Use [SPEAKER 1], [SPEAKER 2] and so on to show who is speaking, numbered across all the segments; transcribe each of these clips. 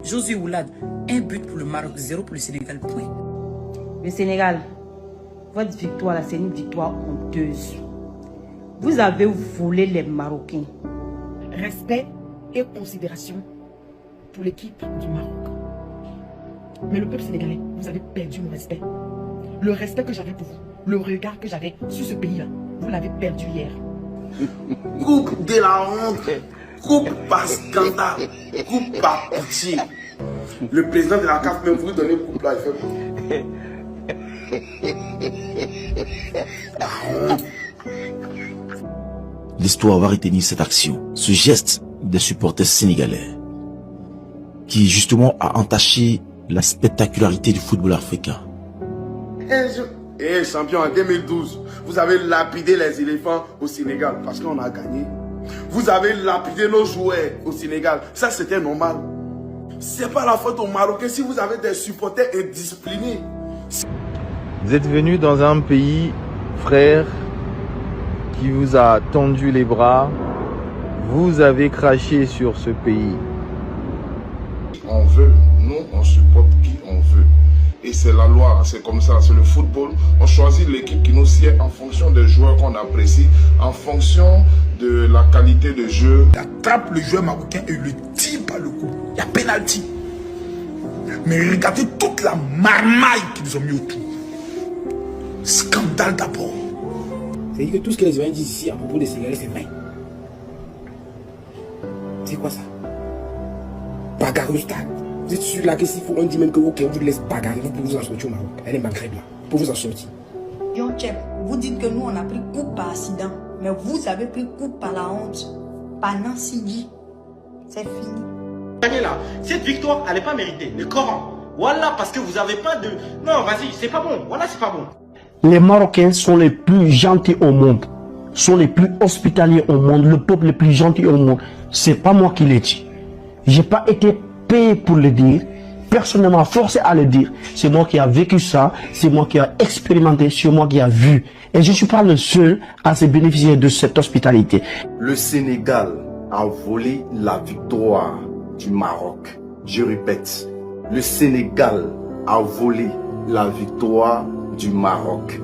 [SPEAKER 1] Josué Oulad, 1 but pour le Maroc, 0 pour le Sénégal, point.
[SPEAKER 2] Le Sénégal, votre victoire là, c'est une victoire honteuse. Vous avez volé les Marocains.
[SPEAKER 3] Respect et considération pour l'équipe du Maroc. Mais le peuple sénégalais, vous avez perdu mon respect. Le respect que j'avais pour vous, le regard que j'avais sur ce pays-là, vous l'avez perdu hier.
[SPEAKER 4] Coupe de la honte, coupe par scandale, coupe par pitié. Le président de la CAF même voulu donner une coupe là, il fait
[SPEAKER 5] L'histoire va retenir cette action, ce geste des supporters sénégalais, qui justement a entaché la spectacularité du football africain.
[SPEAKER 4] Et champion, en 2012, vous avez lapidé les éléphants au Sénégal parce qu'on a gagné. Vous avez lapidé nos joueurs au Sénégal. Ça, c'était normal. C'est pas la faute aux Marocains si vous avez des supporters indisciplinés.
[SPEAKER 6] Vous êtes venu dans un pays, frère, qui vous a tendu les bras. Vous avez craché sur ce pays.
[SPEAKER 7] On veut, nous on supporte qui on veut. Et c'est la loi, c'est comme ça, c'est le football. On choisit l'équipe qui nous sied en fonction des joueurs qu'on apprécie, en fonction de la qualité de jeu.
[SPEAKER 4] Il attrape le joueur marocain et le tire par le cou. Il y a pénalty. Mais regardez toute la marmaille qu'ils ont mis autour. Scandale d'abord.
[SPEAKER 8] C'est-à-dire que tout ce que les Iraniens disent ici à propos des Sénégalais, c'est vrai. C'est quoi ça? Bagarre au stade. Vous êtes sûr là que s'il faut, on dit même que ok, on vous laisse bagarrer, vous pouvez vous en sortir au Maroc. Elle est Maghreb là, pour vous en sortir.
[SPEAKER 9] Vous dites que nous on a pris coup par accident, mais vous avez pris coup par la honte, par Nancy. C'est fini.
[SPEAKER 10] Là, cette victoire, elle n'est pas méritée. Le Coran. Voilà, parce que vous n'avez pas de... Non, vas-y, c'est pas bon. Voilà, c'est pas bon.
[SPEAKER 11] Les Marocains sont les plus gentils au monde, sont les plus hospitaliers au monde, le peuple le plus gentil au monde. C'est pas moi qui l'ai dit. J'ai pas été payé pour le dire, personnellement forcé à le dire. C'est moi qui a vécu ça, c'est moi qui a expérimenté, c'est moi qui a vu. Et je suis pas le seul à se bénéficier de cette hospitalité.
[SPEAKER 12] Le Sénégal a volé la victoire du Maroc. Je répète, le Sénégal a volé la victoire du Maroc.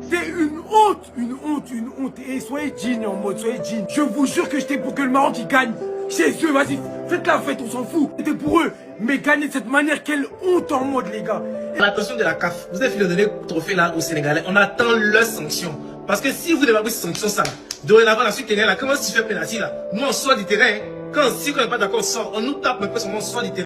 [SPEAKER 13] C'est une honte, une honte, une honte. Et soyez digne en mode, soyez digne. Je vous jure que j'étais pour que le Maroc il gagne. Chez eux, vas-y, faites la fête, on s'en fout. C'était pour eux. Mais gagner de cette manière, quelle honte en mode, les gars.
[SPEAKER 1] L'attention de la CAF, vous avez fait donner le trophée là aux Sénégalais. On attend leurs sanctions. Parce que si vous n'avez pas pris ces sanctions, ça, dorénavant, la suite terrain là, comment tu fais pénalty là? Nous, on sort du terrain. Quand si on n'est pas d'accord, on sort. On nous tape, mais on sort du terrain.